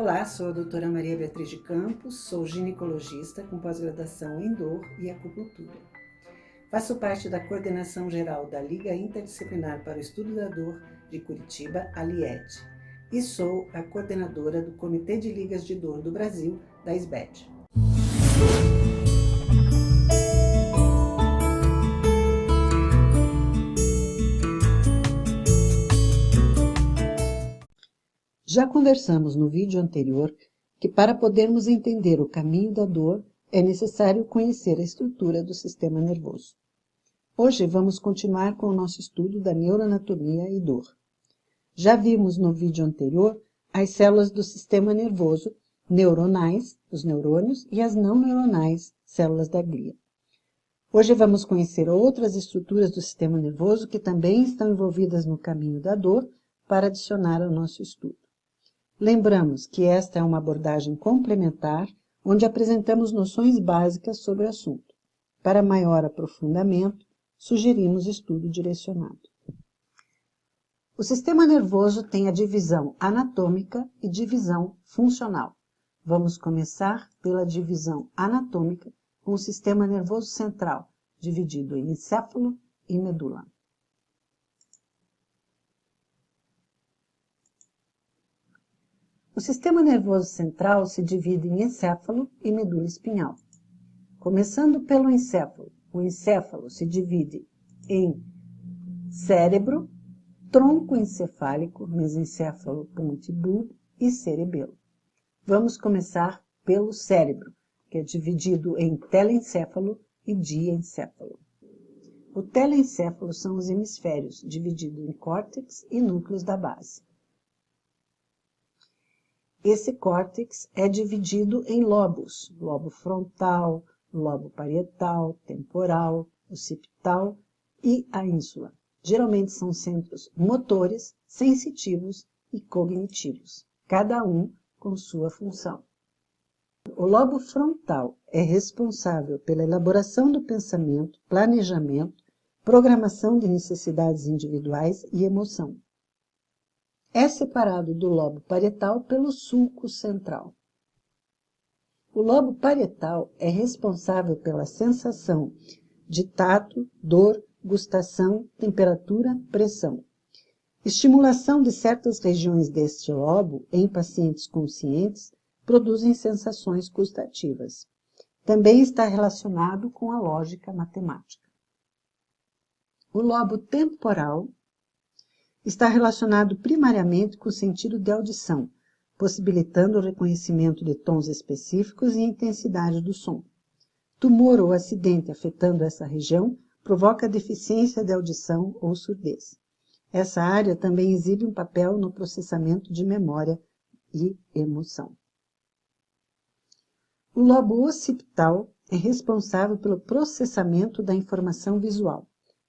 Olá, sou a doutora Maria Beatriz de Campos, sou ginecologista com pós-graduação em dor e acupuntura. Faço parte da coordenação geral da Liga Interdisciplinar para o Estudo da Dor de Curitiba, a LIED, e sou a coordenadora do Comitê de Ligas de Dor do Brasil, da SBED. Já conversamos no vídeo anterior que para podermos entender o caminho da dor é necessário conhecer a estrutura do sistema nervoso. Hoje vamos continuar com o nosso estudo da neuroanatomia e dor. Já vimos no vídeo anterior as células do sistema nervoso, neuronais, os neurônios, e as não neuronais, células da glia. Hoje vamos conhecer outras estruturas do sistema nervoso que também estão envolvidas no caminho da dor para adicionar ao nosso estudo. Lembramos que esta é uma abordagem complementar, onde apresentamos noções básicas sobre o assunto. Para maior aprofundamento, sugerimos estudo direcionado. O sistema nervoso tem a divisão anatômica e divisão funcional. Vamos começar pela divisão anatômica, com o sistema nervoso central, dividido em encéfalo e medula. O sistema nervoso central se divide em encéfalo e medula espinhal. Começando pelo encéfalo, o encéfalo se divide em cérebro, tronco encefálico, mesencéfalo, ponte, bulbo e cerebelo. Vamos começar pelo cérebro, que é dividido em telencéfalo e diencéfalo. O telencéfalo são os hemisférios, dividido em córtex e núcleos da base. Esse córtex é dividido em lobos, lobo frontal, lobo parietal, temporal, occipital e a ínsula. Geralmente são centros motores, sensitivos e cognitivos, cada um com sua função. O lobo frontal é responsável pela elaboração do pensamento, planejamento, programação de necessidades individuais e emoção. É separado do lobo parietal pelo sulco central. O lobo parietal é responsável pela sensação de tato, dor, gustação, temperatura, pressão. Estimulação de certas regiões deste lobo em pacientes conscientes produzem sensações gustativas. Também está relacionado com a lógica matemática. O lobo temporal está relacionado primariamente com o sentido de audição, possibilitando o reconhecimento de tons específicos e intensidade do som. Tumor ou acidente afetando essa região provoca deficiência de audição ou surdez. Essa área também exibe um papel no processamento de memória e emoção. O lobo occipital é responsável pelo processamento da informação visual.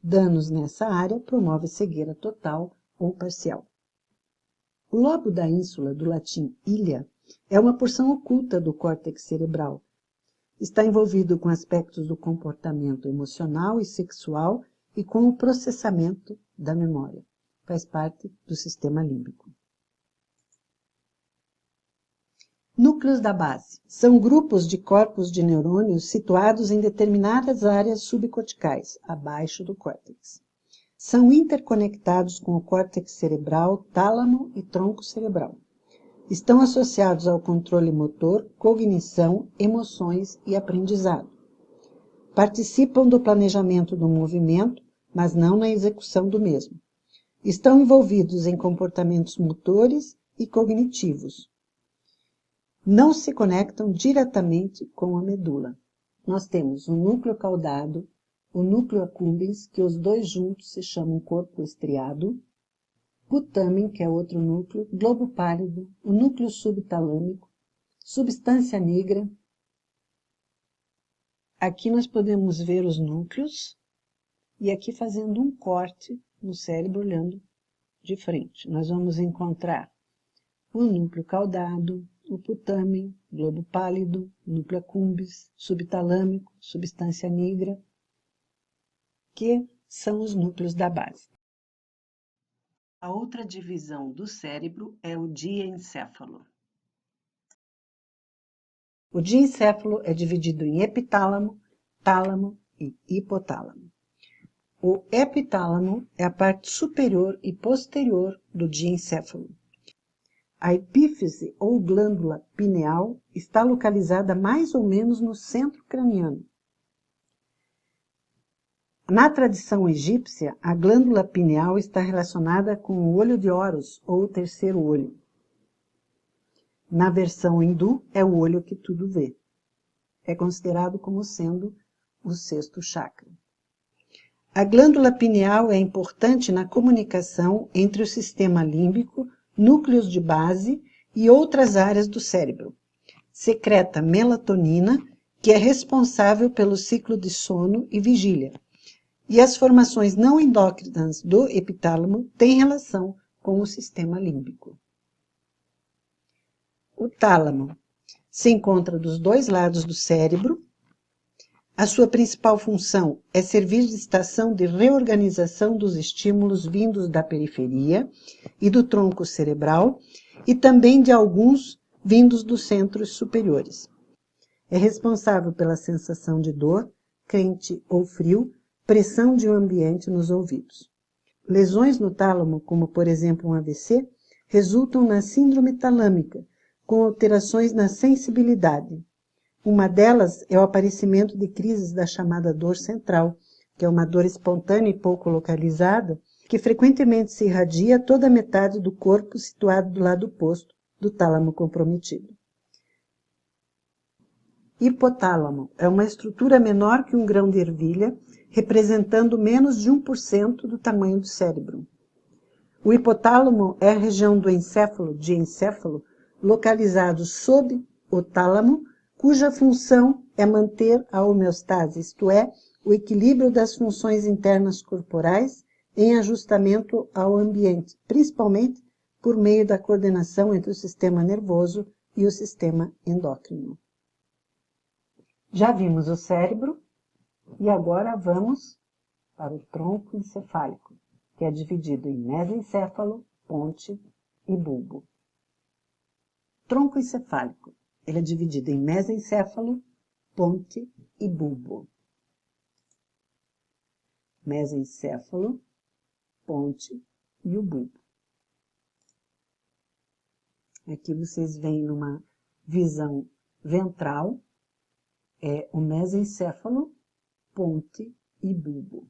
Danos nessa área promovem cegueira total ou parcial. O lobo da ínsula, do latim ilha, é uma porção oculta do córtex cerebral. Está envolvido com aspectos do comportamento emocional e sexual e com o processamento da memória. Faz parte do sistema límbico. Núcleos da base. São grupos de corpos de neurônios situados em determinadas áreas subcorticais, abaixo do córtex. São interconectados com o córtex cerebral, tálamo e tronco cerebral. Estão associados ao controle motor, cognição, emoções e aprendizado. Participam do planejamento do movimento, mas não na execução do mesmo. Estão envolvidos em comportamentos motores e cognitivos. Não se conectam diretamente com a medula. Nós temos o núcleo caudado, o núcleo accumbens, que os dois juntos se chamam corpo estriado, putamen, que é outro núcleo, globo pálido, o núcleo subtalâmico, substância nigra. Aqui nós podemos ver os núcleos e aqui fazendo um corte no cérebro olhando de frente. Nós vamos encontrar o núcleo caudado, o putamen, globo pálido, núcleo accumbens, subtalâmico, substância nigra, que são os núcleos da base. A outra divisão do cérebro é o diencéfalo. O diencéfalo é dividido em epitálamo, tálamo e hipotálamo. O epitálamo é a parte superior e posterior do diencéfalo. A epífise ou glândula pineal está localizada mais ou menos no centro craniano. Na tradição egípcia, a glândula pineal está relacionada com o olho de Horus, ou o terceiro olho. Na versão hindu, é o olho que tudo vê. É considerado como sendo o sexto chakra. A glândula pineal é importante na comunicação entre o sistema límbico, núcleos de base e outras áreas do cérebro. Secreta melatonina, que é responsável pelo ciclo de sono e vigília. E as formações não endócrinas do epitálamo têm relação com o sistema límbico. O tálamo se encontra dos dois lados do cérebro. A sua principal função é servir de estação de reorganização dos estímulos vindos da periferia e do tronco cerebral e também de alguns vindos dos centros superiores. É responsável pela sensação de dor, quente ou frio, pressão de um ambiente nos ouvidos. Lesões no tálamo, como por exemplo um AVC, resultam na síndrome talâmica, com alterações na sensibilidade. Uma delas é o aparecimento de crises da chamada dor central, que é uma dor espontânea e pouco localizada, que frequentemente se irradia a toda a metade do corpo situado do lado oposto do tálamo comprometido. Hipotálamo é uma estrutura menor que um grão de ervilha, representando menos de 1% do tamanho do cérebro. O hipotálamo é a região do encéfalo, diencéfalo, localizado sob o tálamo, cuja função é manter a homeostase, isto é, o equilíbrio das funções internas corporais em ajustamento ao ambiente, principalmente por meio da coordenação entre o sistema nervoso e o sistema endócrino. Já vimos o cérebro e agora vamos para o tronco encefálico, que é dividido em mesencéfalo, ponte e bulbo. Tronco encefálico. Ele é dividido em mesencéfalo, ponte e bulbo. Mesencéfalo, ponte e o bulbo. Aqui vocês veem numa visão ventral, é o mesencéfalo, ponte e bulbo.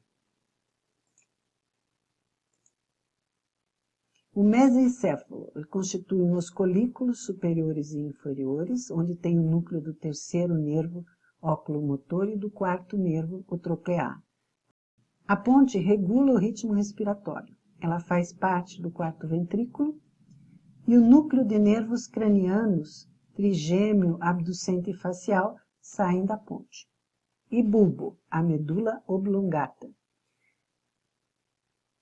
O mesencéfalo constitui os colículos superiores e inferiores, onde tem o núcleo do terceiro nervo oculomotor e do quarto nervo, o troclear. A ponte regula o ritmo respiratório. Ela faz parte do quarto ventrículo e o núcleo de nervos cranianos, trigêmeo, abducente e facial, saem da ponte. E bulbo, a medula oblongata.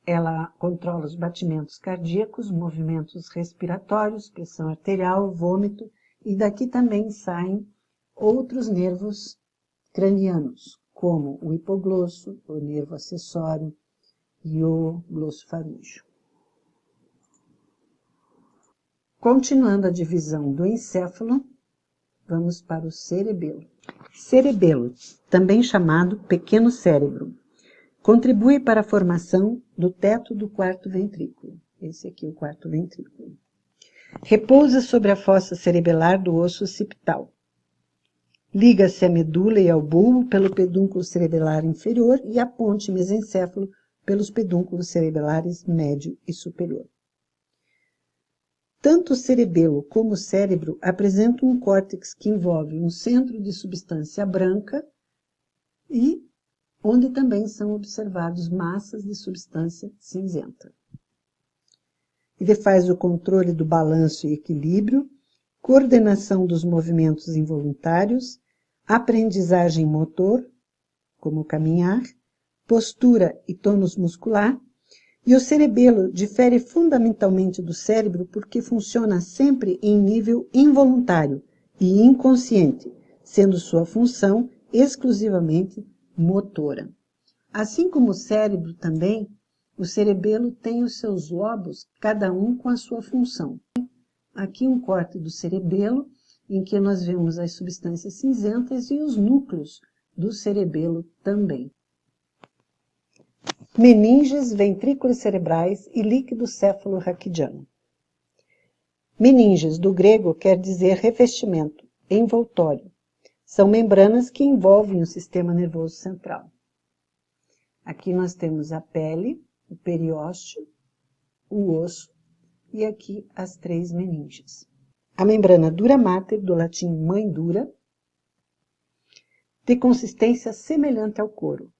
Ela controla os batimentos cardíacos, movimentos respiratórios, pressão arterial, vômito, e daqui também saem outros nervos cranianos, como o hipoglosso, o nervo acessório e o glossofaríngeo. Continuando a divisão do encéfalo, vamos para o cerebelo. Cerebelo, também chamado pequeno cérebro, contribui para a formação do teto do quarto ventrículo. Esse aqui é o quarto ventrículo. Repousa sobre a fossa cerebelar do osso occipital. Liga-se à medula e ao bulbo pelo pedúnculo cerebelar inferior e à ponte mesencéfalo pelos pedúnculos cerebelares médio e superior. Tanto o cerebelo como o cérebro apresentam um córtex que envolve um centro de substância branca e onde também são observados massas de substância cinzenta. Ele faz o controle do balanço e equilíbrio, coordenação dos movimentos involuntários, aprendizagem motor, como caminhar, postura e tônus muscular, e o cerebelo difere fundamentalmente do cérebro porque funciona sempre em nível involuntário e inconsciente, sendo sua função exclusivamente motora. Assim como o cérebro também, o cerebelo tem os seus lobos, cada um com a sua função. Aqui um corte do cerebelo, em que nós vemos as substâncias cinzentas e os núcleos do cerebelo também. Meninges, ventrículos cerebrais e líquido céfalo-raquidiano. Meninges, do grego, quer dizer revestimento, envoltório. São membranas que envolvem o sistema nervoso central. Aqui nós temos a pele, o periósteo, o osso e aqui as 3 meninges. A membrana dura mater, do latim mãe dura, de consistência semelhante ao couro.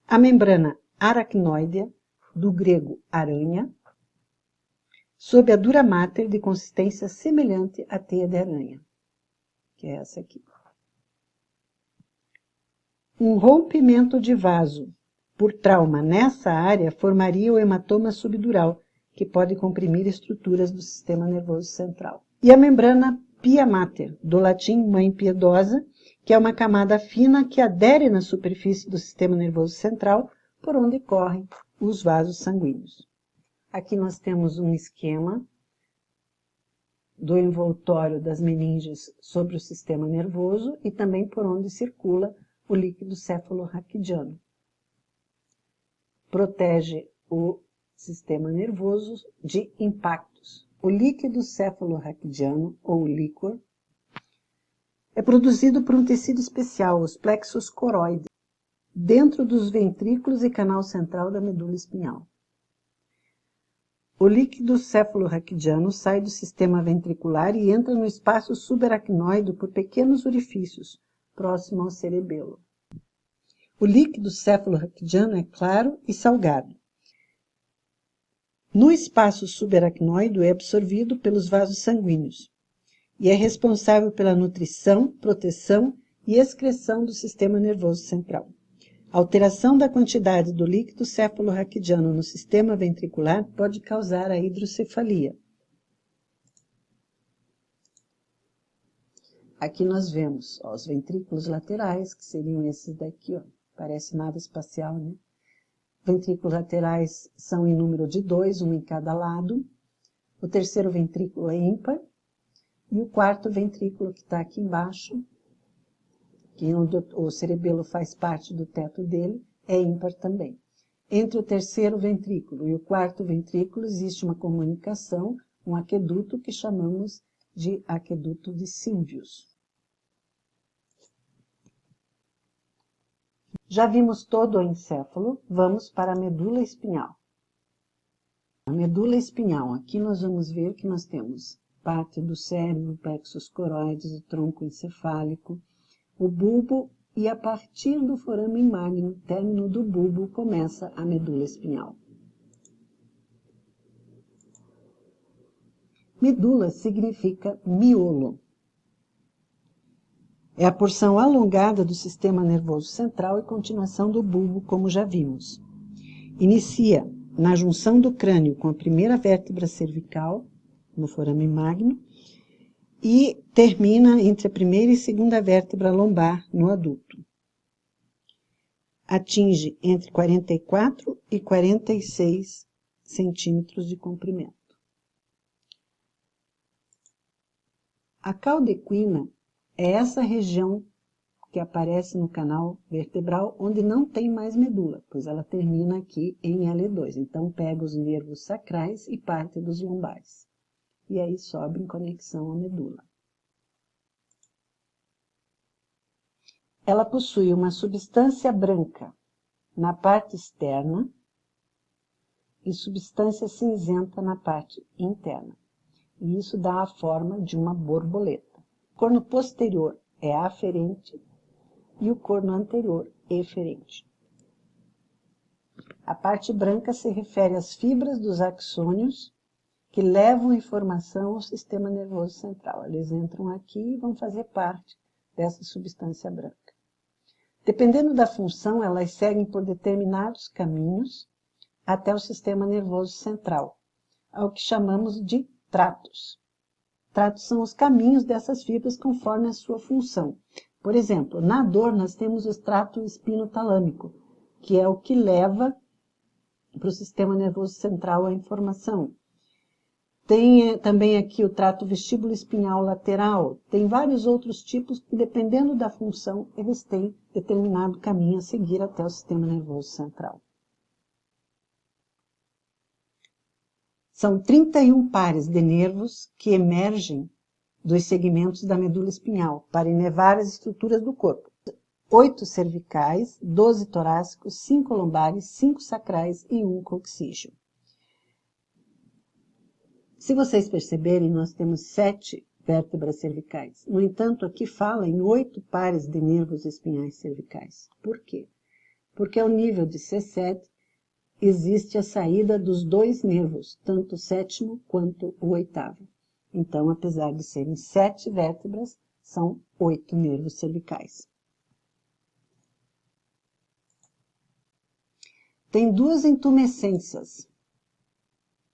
A membrana aracnoidea, do grego aranha, sob a dura mater de consistência semelhante à teia de aranha, que é essa aqui. Um rompimento de vaso por trauma nessa área formaria o hematoma subdural, que pode comprimir estruturas do sistema nervoso central. E a membrana pia mater, do latim mãe piedosa, que é uma camada fina que adere na superfície do sistema nervoso central, por onde correm os vasos sanguíneos. Aqui nós temos um esquema do envoltório das meninges sobre o sistema nervoso e também por onde circula o líquido céfalo-raquidiano. Protege o sistema nervoso de impactos. O líquido céfalo-raquidiano, ou líquor, é produzido por um tecido especial, os plexos coroides, dentro dos ventrículos e canal central da medula espinhal. O líquido céfalo-raquidiano sai do sistema ventricular e entra no espaço subaracnoide por pequenos orifícios, próximo ao cerebelo. O líquido céfalo-raquidiano é claro e salgado. No espaço subaracnoide é absorvido pelos vasos sanguíneos e é responsável pela nutrição, proteção e excreção do sistema nervoso central. A alteração da quantidade do líquido céfalo-raquidiano no sistema ventricular pode causar a hidrocefalia. Aqui nós vemos os ventrículos laterais, que seriam esses daqui, ó. Parece nave espacial, né? Ventrículos laterais são em número de 2, um em cada lado. O terceiro ventrículo é ímpar. E o quarto ventrículo, que está aqui embaixo, que onde o cerebelo faz parte do teto dele, é ímpar também. Entre o terceiro ventrículo e o quarto ventrículo existe uma comunicação, um aqueduto que chamamos de aqueduto de Sylvius. Já vimos todo o encéfalo, vamos para a medula espinhal. A medula espinhal, aqui nós vamos ver que nós temos parte do cérebro, plexos coroides, o tronco encefálico, o bulbo e a partir do forame magno, término do bulbo, começa a medula espinhal. Medula significa miolo. É a porção alongada do sistema nervoso central e continuação do bulbo, como já vimos. Inicia na junção do crânio com a primeira vértebra cervical, no forame magno, e termina entre a primeira e segunda vértebra lombar no adulto. Atinge entre 44 e 46 centímetros de comprimento. A caudequina é essa região que aparece no canal vertebral onde não tem mais medula, pois ela termina aqui em L2. Então, pega os nervos sacrais e parte dos lombares. E aí sobe em conexão à medula. Ela possui uma substância branca na parte externa e substância cinzenta na parte interna. E isso dá a forma de uma borboleta. O corno posterior é aferente e o corno anterior eferente. A parte branca se refere às fibras dos axônios que levam informação ao sistema nervoso central. Eles entram aqui e vão fazer parte dessa substância branca. Dependendo da função, elas seguem por determinados caminhos até o sistema nervoso central, ao que chamamos de tratos. Tratos são os caminhos dessas fibras conforme a sua função. Por exemplo, na dor nós temos o trato espinotalâmico, que é o que leva para o sistema nervoso central a informação. Tem também aqui o trato vestíbulo espinhal lateral. Tem vários outros tipos que, dependendo da função, eles têm determinado caminho a seguir até o sistema nervoso central. São 31 pares de nervos que emergem dos segmentos da medula espinhal para inervar as estruturas do corpo. 8 cervicais, 12 torácicos, 5 lombares, 5 sacrais e 1 coxígeo. Se vocês perceberem, nós temos 7 vértebras cervicais. No entanto, aqui fala em 8 pares de nervos espinhais cervicais. Por quê? Porque ao nível de C7 existe a saída dos 2 nervos, tanto o 7º quanto o 8º. Então, apesar de serem 7 vértebras, são 8 nervos cervicais. Tem 2 intumescências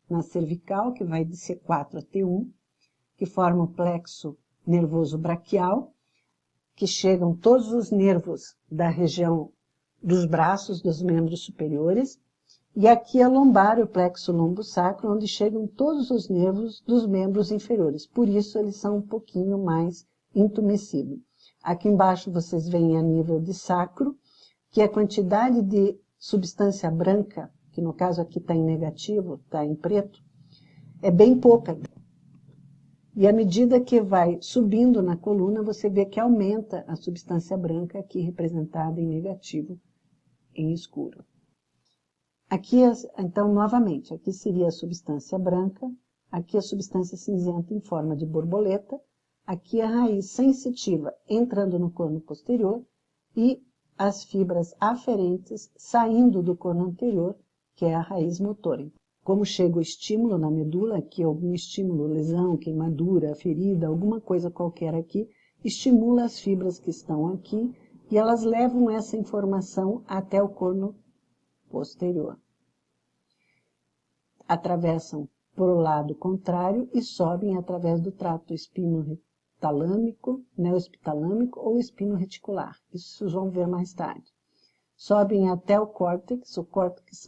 na cervical, que vai de C4 a T1, que formam o plexo nervoso braquial, que chegam todos os nervos da região dos braços, dos membros superiores, e aqui a lombar, o plexo lombosacro, onde chegam todos os nervos dos membros inferiores. Por isso, eles são um pouquinho mais intumescidos. Aqui embaixo vocês veem a nível de sacro, que a quantidade de substância branca, que no caso aqui está em negativo, está em preto, é bem pouca. E à medida que vai subindo na coluna, você vê que aumenta a substância branca, aqui representada em negativo, em escuro. Aqui, então, novamente, aqui seria a substância branca, aqui a substância cinzenta em forma de borboleta, aqui a raiz sensitiva entrando no corno posterior e as fibras aferentes saindo do corno anterior, que é a raiz motora. Como chega o estímulo na medula, aqui algum estímulo, lesão, queimadura, ferida, alguma coisa qualquer aqui, estimula as fibras que estão aqui e elas levam essa informação até o corno posterior. Atravessam por o lado contrário e sobem através do trato espino-talâmico, neoepitalâmico ou espino-reticular. Isso vocês vão ver mais tarde. Sobem até o córtex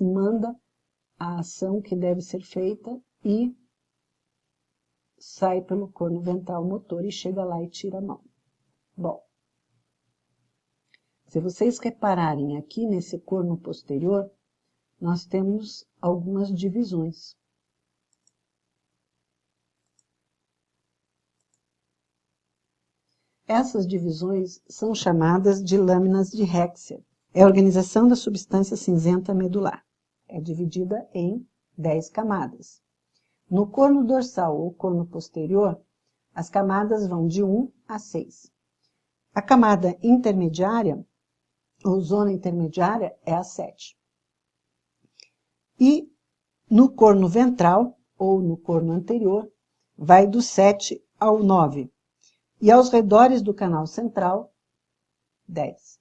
manda a ação que deve ser feita e sai pelo corno ventral motor e chega lá e tira a mão. Bom, se vocês repararem aqui nesse corno posterior, nós temos algumas divisões. Essas divisões são chamadas de lâminas de Hexer. É a organização da substância cinzenta medular. É dividida em 10 camadas. No corno dorsal ou corno posterior, as camadas vão de 1 a 6. A camada intermediária, ou zona intermediária, é a 7. E no corno ventral, ou no corno anterior, vai do 7 ao 9. E aos redores do canal central, 10.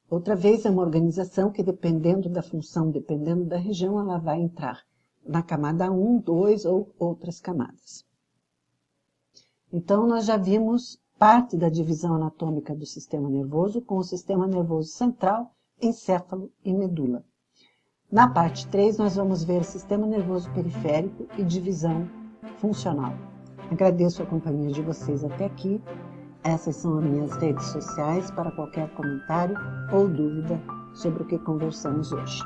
Outra vez, é uma organização que, dependendo da função, dependendo da região, ela vai entrar na camada 1, 2 ou outras camadas. Então, nós já vimos parte da divisão anatômica do sistema nervoso com o sistema nervoso central, encéfalo e medula. Na parte 3, nós vamos ver sistema nervoso periférico e divisão funcional. Agradeço a companhia de vocês até aqui. Essas são as minhas redes sociais para qualquer comentário ou dúvida sobre o que conversamos hoje.